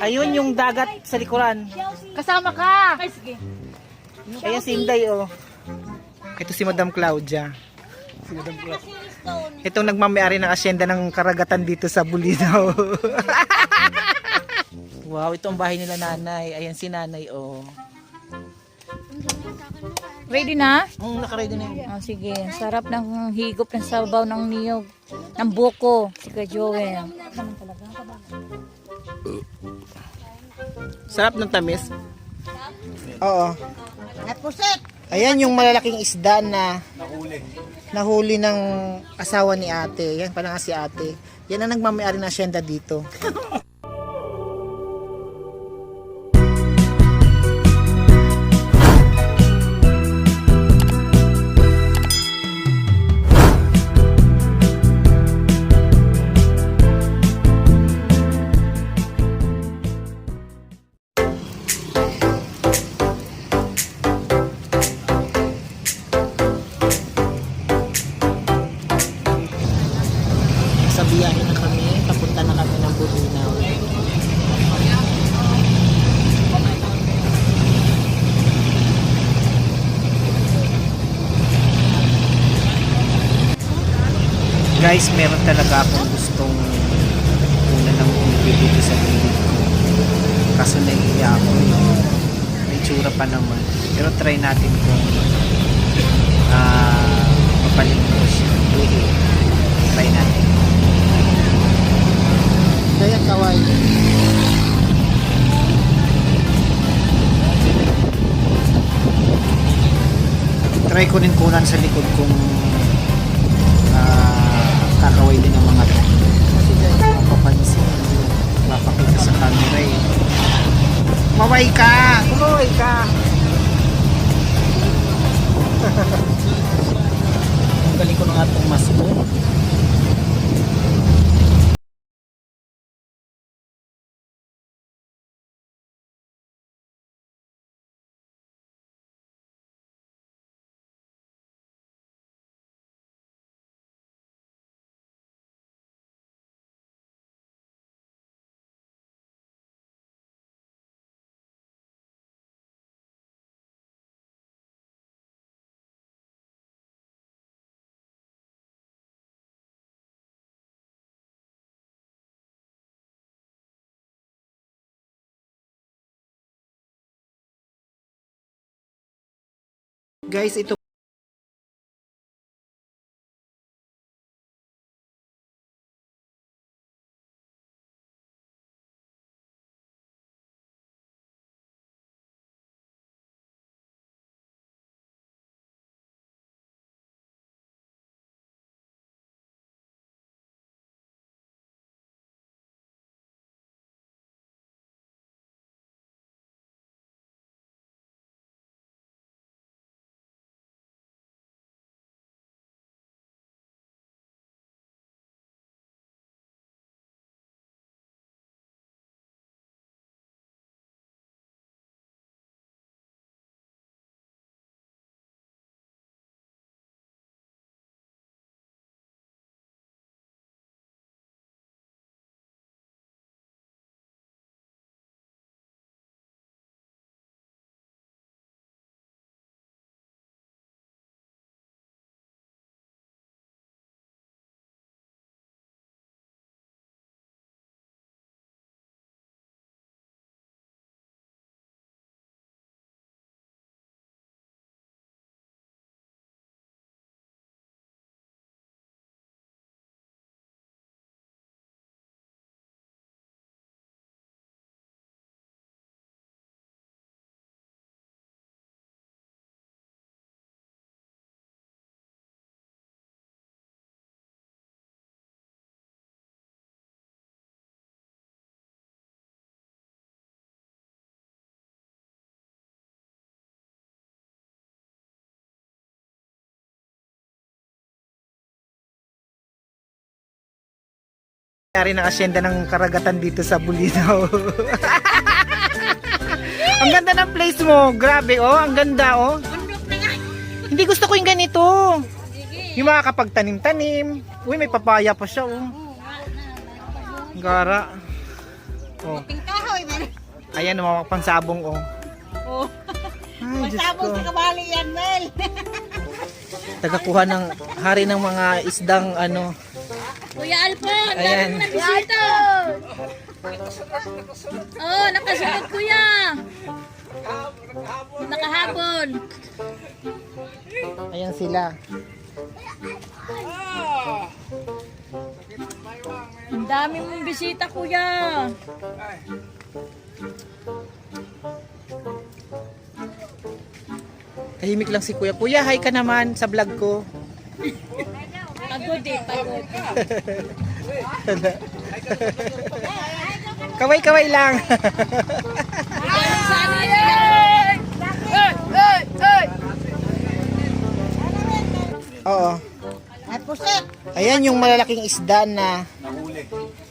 Ayun yung dagat sa likuran. Kasama ka. Ay, sige. Ayan si Inday, oh. Ito si Madam Claudia. Itong nagmamayari ng asyenda ng karagatan dito sa Bulinaw. Wow, ito ang bahay nila nanay. Ayan si nanay, oh. Ready na? Nakaready na yun. Oh, sige. Sarap ng higop ng sabaw ng niyog. Ng buko. Si Ka Joel. Sarap ng tamis. Oo. Napusit! Ayan yung malalaking isda na nahuli ng asawa ni ate. Yan pala nga si ate. Yan ang nagmamayari ng asyenda dito. Sa biyahe na kami, papunta na kami ng Bulinaw. Guys, meron talaga akong gustong una ng umibig dito sa gilid ko. Kaso nahihiya ako. May tsura pa naman. Pero try natin kung mapalingon ko siya. Try natin. Kaya kawai. Try ko rin kunan sa likod kung kakaway din ang mga to. Kasi guys, mapapansin, mapakita sa camera eh. Maway ka! Kumaway ka! Ang galing ko ng atong masko. Guys, ito nangyari ng asyenda ng karagatan dito sa Bulinaw. Ang ganda ng place mo. Grabe, oh. Ang ganda, oh. Hindi gusto ko yung ganito. Yung mga kapagtanim-tanim. Uy, may papaya pa siya, oh. Gara. Oh. Ayan, mga pangsabong oh. Oh. Ay, Diyos Masabog ko. sa kabali yan, Mel. Tagakuha ng hari ng mga isdang ano. Kuya Alpon, Ayan. dami mo na bisita. Oh, nakasunod kuya. Nakahabol. Ayan sila. Ang dami mong bisita kuya. Tahimik lang si Kuya. Kuya, hi ka naman sa vlog ko. Pagod eh, pagod. Kaway-kaway lang. Galing sa amin. Oo. Ayan yung malalaking isda na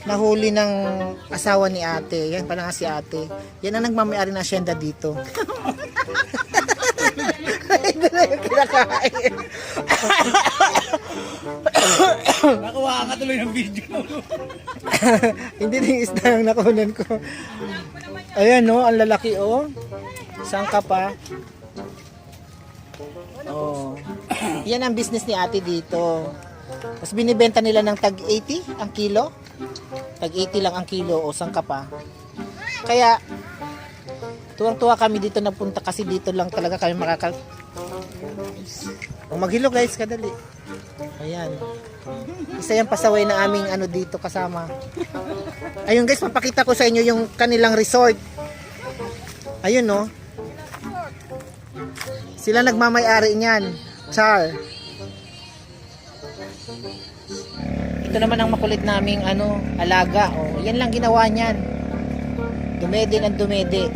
nahuli ng asawa ni ate. Yan pala nga si ate. Yan ang nagmamayari ng asyenda dito. Ito na yung kinakain. Nakuha ka tuloy ng video. Hindi na yung isda ang nakunan ko. Ayan no, ang lalaki oh. Saan ka pa? Oh. Yan ang business ni ate dito. Tapos binibenta nila ng tag 80 ang kilo. Tag 80 lang ang kilo o saan ka pa. Kaya tuwang-tuwa kami dito napunta kasi dito lang talaga kami makakal. Maghilo guys, kadali. Ayan. Isa yung pasaway na aming ano dito kasama. Ayun guys, papakita ko sa inyo yung kanilang resort. Ayun no. Sila nagmamay-ari niyan. Char. Ito naman ang makulit naming ano, alaga. Oh, yan lang ginawa niyan. Dumede ng dumede.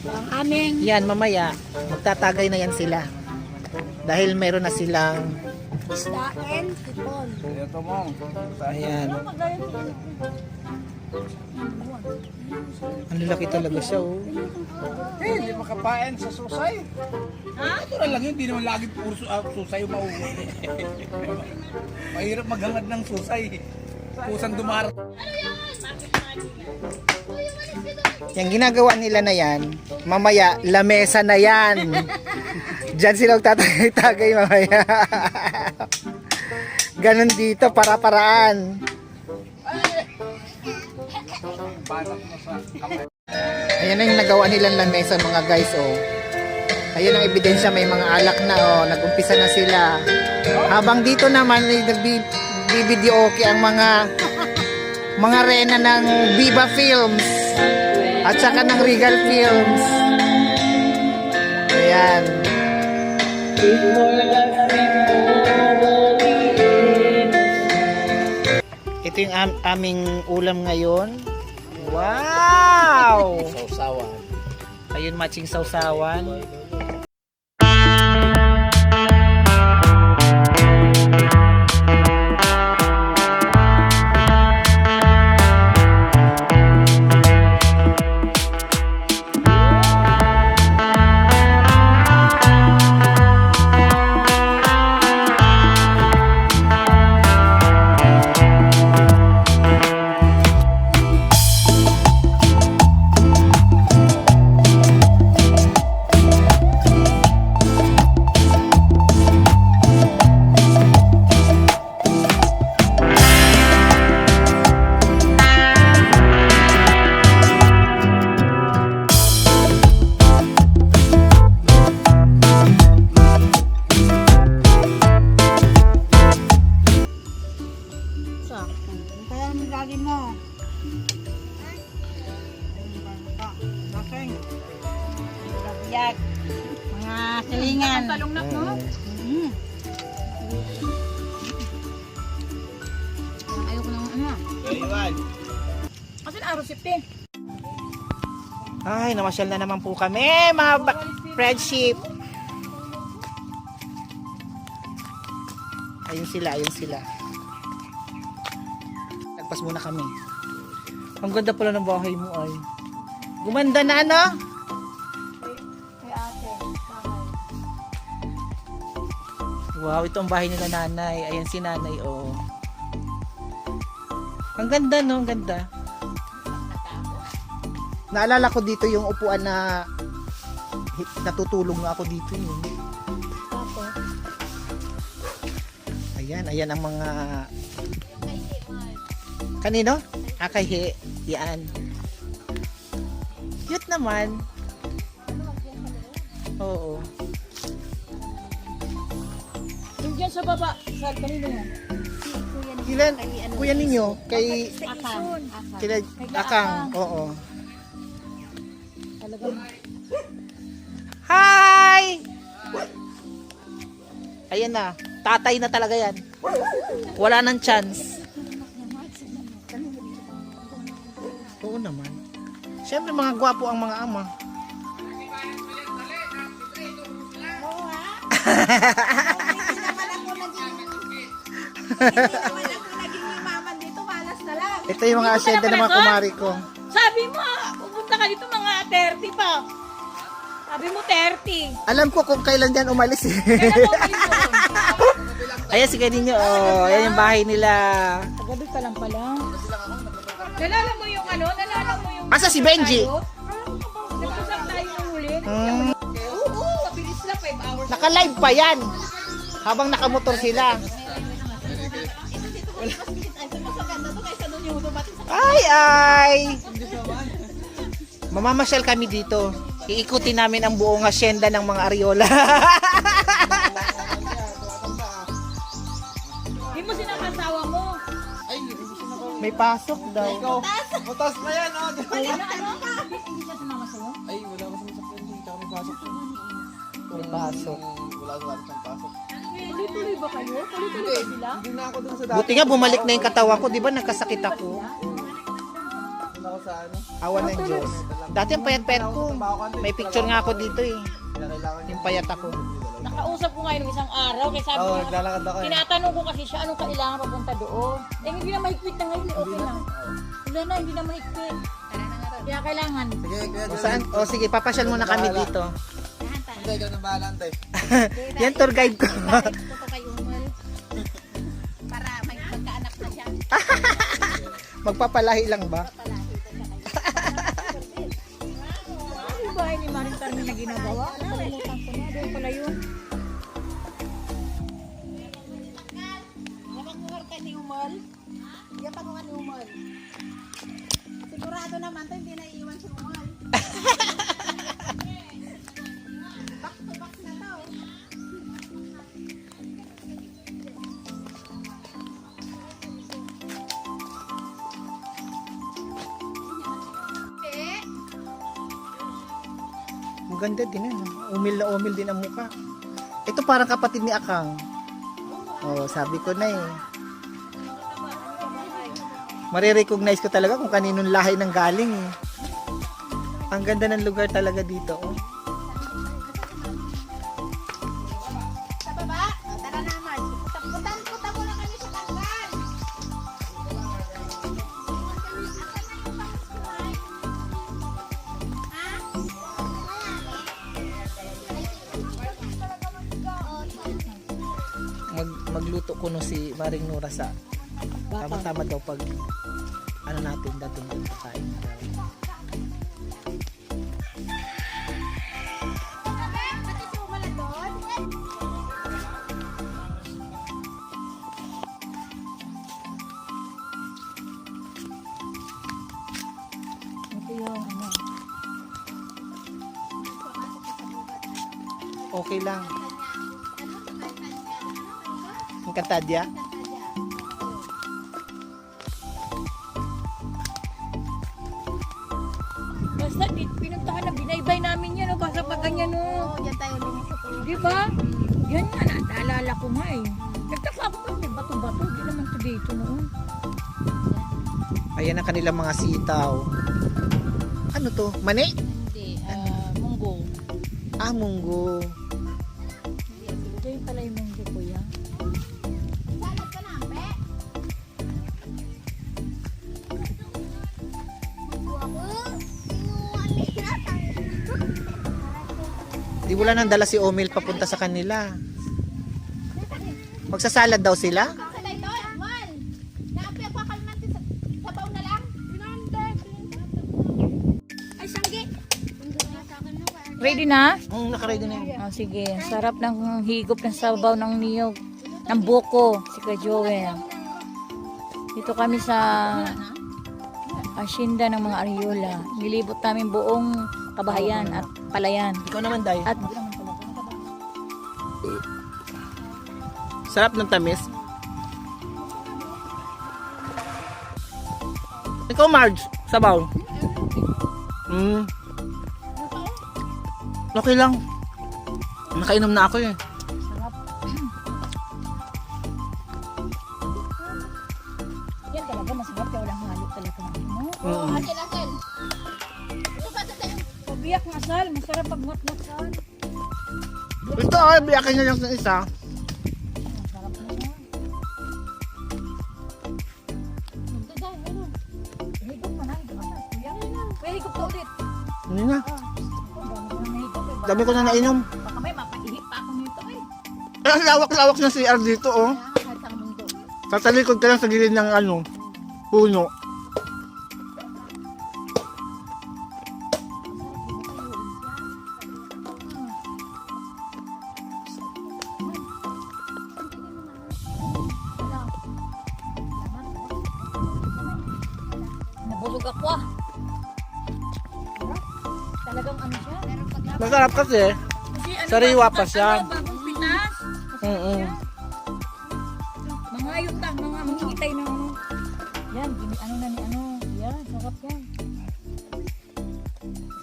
Ang aming Yan, mamaya, magtatagay na yan sila. Dahil meron na silang, isdaen, tipon. Ito mo. ayan. Ang lalaki talaga siya, oh. Hindi makapain sa susay. Ha? Ito na lang yun. Hindi naman lagi puro susay yung mauwi. Mahirap maghangad ng susay. Kusang dumar. Yung ginagawa nila na yan, mamaya, lamesa na yan. Diyan sila magtatagay mamaya. Ganon dito, para-paraan. Banak mo sa kamay. Ayan na yung nagawa nilang lamesa mga guys, oh. Ayun ang ebidensya, may mga alak na, oh. Nag-umpisa na sila. Habang dito naman, nagbibideo okay ang mga rena ng Viva Films at saka ng Regal Films. Ayan. Ito yung aming ulam ngayon. Wow! Sausawan. Ayun, matching sausawan. Kaya ang gagawin mo? Biyag. Mga silingan. Talungnak mo? Ayoko nang ano. Kasi na resepte. Ay, namasyal na naman po kami, mga friendship. Ayun sila, ayun sila. Nagpas muna kami. Ang ganda pala ng bahay mo ay. Gumanda na ano? Kay ate. Wow, ito ang bahay nila nanay. Ayan si nanay, oh. Ang ganda, no? Ang ganda. Naalala ko dito yung upuan na natutulog na ako dito yun. Ayan, ayan ang mga... Kanino? Kay He. Yan. Cute naman. Oo. Yung dyan sa baba, sa kanino yan? Ilan? Kuya ninyo? Kay... Akang. Kila Akang. Oo. Talagang Hi! Ayan na. Tatay na talaga yan. Wala nang chance. Oo naman. Siyempre mga gwapo ang mga ama. Ito yung mga asyenda ng mga kumari ko. sabi mo, pupunta ka dito mga 30 pa. Sabi mo 30. Alam ko kung kailan yan umalis eh. Kailan mo ulit doon? Ayan si ninyo. Oh, ayan yung bahay nila. Gabi ka lang pala. Nalala mo yung ano? Nalala mo yung... Asa si Benji? Nagsusap tayo ng huli. Oo, mabilis lang 5 hours. Naka-live pa yan. Habang nakamotor sila. Ay! Mamamasyal kami dito. Iikutin namin ang buong hacienda ng mga Ariola. Hindi mo sinakasawa mo. May pasok daw. Butas na yan, oh. Ano? Hindi siya sumama sa'yo? Ay, wala ko sa masakyan. Tsaka may pasok. May pasok. Wala siyang pasok. Tuloy-tuloy ba kayo? Tuloy-tuloy ba sila? Hindi na ako dun sa Buti nga bumalik na yung katawan ko. Di ba nagkasakit ako? Dun ako sa ano. Awan ng Diyos. Dati ang payat-payat ko. May picture nga ako dito eh. Kaya kailangan Yung payat ako. Nakausap ko ngayon isang araw. Kaya sabi Oo, ko, naglalakad ako eh. tinatanong ko kasi siya anong kailangan papunta doon. Eh hindi na mahigpit na ngayon. Okay na. Wala na, hindi na mahigpit. Kaya kailangan. Sige, kuya. O saan? O sige, papasyal muna kami dito. Hindi, ikaw nang bahala, antay. Yan tour guide ko. Ito kay Umel. Para may magkaanak na siya. Magpapalahi lang ba? Ano yung bahay ni Maring Carmen na ginagawa? Nakalimutan ko na. Doon pala yun. Napakuhar ka ni Umel. Napakuhar ni Umel. Sigurado naman to hindi na iiwan si Umel. Back to back na to. Ang ganda din yan. Umil na umil din ang mukha. Ito parang kapatid ni Akang. Oh, sabi ko na eh. Marirecognize ko talaga kung kaninong lahi ng galing eh. Ang ganda ng lugar talaga dito. Oh. Sa baba. O, tara naman. Putan mo na kami sa tanggal. Magluto ko no si Maring Nora sa tama-tama daw pag ano natin dating kakain daw. Pati si Umel doon. Ito yung ano. Okay lang. Ang Kantadya? Basta pinuntahan na binaybay namin yan. Basta pag ganyan o. Oo, dyan tayo lumusok. Di ba? Yan nga, naalala ko nga eh. Nagtaka ako pa, may bato-bato. Hindi naman to dito noon. Ayan ang kanilang mga sitaw. Ano to? Mani? Hindi, munggo. Ah, munggo. Ito yung pala yung munggo ko yan. Salad ka na, Ambe. Di wala nang dala si Omil papunta sa kanila. Magsasalad daw sila? Sa dito, Umel. Naapya pa kalmante sa... sabaw na lang. 300. Ay, sanggi. Ready na? Nakaready na yun. Oh, sige. Sarap ng higop ng sabaw ng niyog. Ng buko. Si Ka Joel. Dito kami sa asyenda ng mga Ariola. Nilibot namin buong kabahayan at palayan. Ikaw naman, Day. At Sarap ng tamis. Ikaw, Marge, sabaw. Okay lang. Nakainom na ako eh. yan talaga masarap kaya walang halo talaga. No? Asin, asin. Ito pa ito sa'yo. Pabiyak ng asal. Masarap pag mat-matsal. Ito ay, biyakin niya lang sa isa. Masarap na siya. Ito dahil, ano? Higop mo na. Higop na. Kuya. Kuya, higop ka ulit. Hindi na. Dami Dami ko na nainom. Baka may mapaihip pa ako nito eh. Ay, ang lawak-lawak ng CR dito, oh. Kahit sa mundo. Sa talikod ka lang sa gilid ng puno. Nabulog ako ah. Talagang ano siya? Masarap kasi. Kasi ano, Sariwa pa siya. Bagong pitas. Mga ayutang, mga mangingitay na ano. Yan, ano na ni ano. Yan, sarap yan.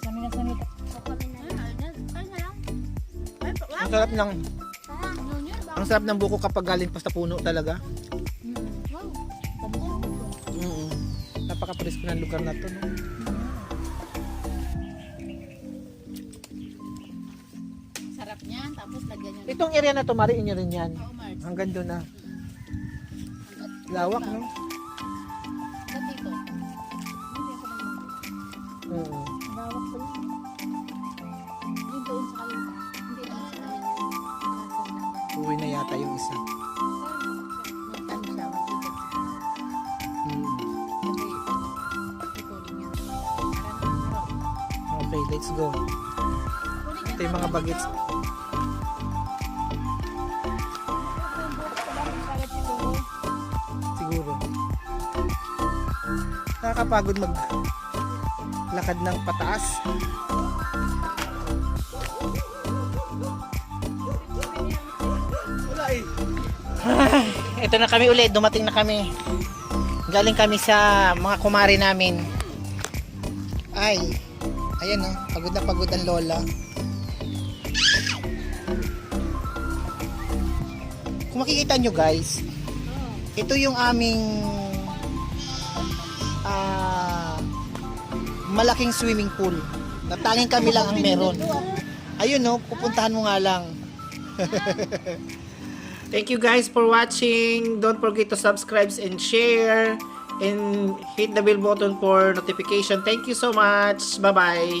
Sanay na sanay. Ang sarap ng buko kapag galing pa sa puno talaga. Napaka-presko ng lugar na to, no? Sarap niyan, tapos lagyan niyo. Itong area na to, mariin nyo rin yan. Oo, Marge. Hanggang doon na. Lawak, no? Hanggang dito. Oo. Lawak po yun. Hindi doon sa kalita. Hindi doon sa kalita. Uwi na yata yung isa. Magtano siya, magtito. Kasi, ikunin niya. Para naman harap. Okay, let's go. Ito yung mga bagets. Siguro. Nakakapagod maglakad ng pataas. Ito na kami ulit, dumating na kami. Galing kami sa mga kumari namin. Ay, ayan oh, pagod na pagod ang lola. Kung makikita nyo guys, ito yung aming malaking swimming pool. Na tanging kami lang ang meron. Ayun no, pupuntahan mo nga lang. Thank you guys for watching. Don't forget to subscribe and share and hit the bell button for notification. Thank you so much. Bye-bye.